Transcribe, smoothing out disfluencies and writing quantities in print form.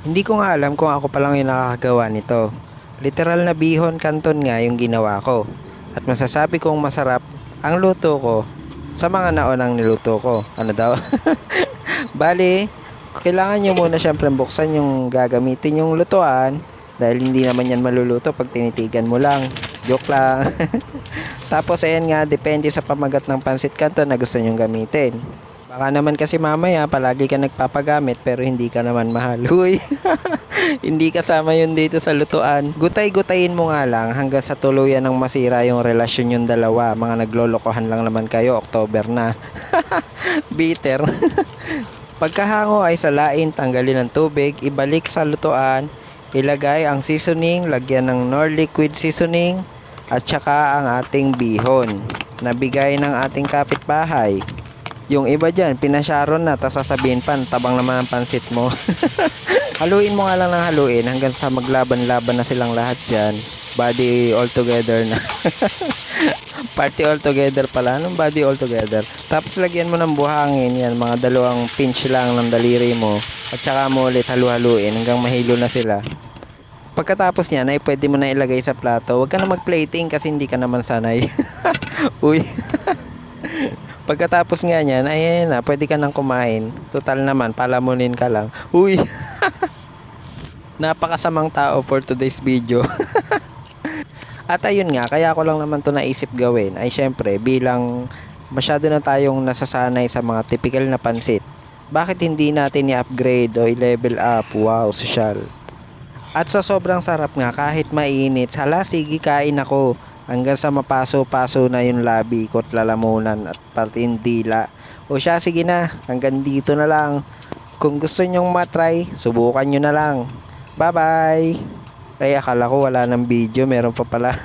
Hindi ko nga alam kung ako pa lang yung nakakagawa nito. Literal na bihon canton nga yung ginawa ko. At masasabi kong masarap ang luto ko sa mga naonang niluto ko. Ano daw? Bali, kailangan nyo muna syempre buksan yung gagamitin yung lutuan dahil hindi naman yan maluluto pag tinitigan mo lang. Joke lang. Tapos ayan nga, depende sa pamagat ng pansit canton na gusto nyong gamitin. Baka naman kasi mamaya palagi ka nagpapagamit pero hindi ka naman mahal. Uy, hindi kasama yun dito sa lutuan. Gutay-gutayin mo nga lang hanggang sa tuluyan ng masira yung relasyon yung dalawa. Mga naglolokohan lang naman kayo, October na. Bitter. Pagkahango ay salain, tanggalin ng tubig, ibalik sa lutuan, ilagay ang seasoning, lagyan ng Knorr liquid seasoning, at saka ang ating bihon na bigay ng ating kapitbahay. Yung iba dyan, pinasyaron na, tas sasabihin pa, tabang naman ang pansit mo. Haluin mo nga lang ng haluin hanggang sa maglaban-laban na silang lahat dyan. Body all together na. Party all together pala. Anong body all together? Tapos lagyan mo ng buhangin, yan, mga 2 pinch lang ng daliri mo. At saka mo ulit halu-haluin hanggang mahilo na sila. Pagkatapos niyan ay pwede mo na ilagay sa plato. Huwag ka na mag-plating kasi hindi ka naman sanay. Uy. Pagkatapos nga niyan, ayan na, pwede ka nang kumain. Total naman, palamunin ka lang. Uy! Napakasamang tao for today's video. At ayun nga, kaya ko lang naman to naisip gawin. Ay syempre, bilang masyado na tayong nasasanay sa mga typical na pansit, bakit hindi natin i-upgrade o i-level up? Wow, social. At sa sobrang sarap nga, kahit mainit, hala, sige, kain ako. Hanggang sa mapaso-paso na yung labi ko't lalamunan at pati yung dila. O siya, sige na, hanggang dito na lang. Kung gusto nyong matry, subukan nyo na lang. Bye-bye! Ay, akala ko wala ng video, meron pa pala.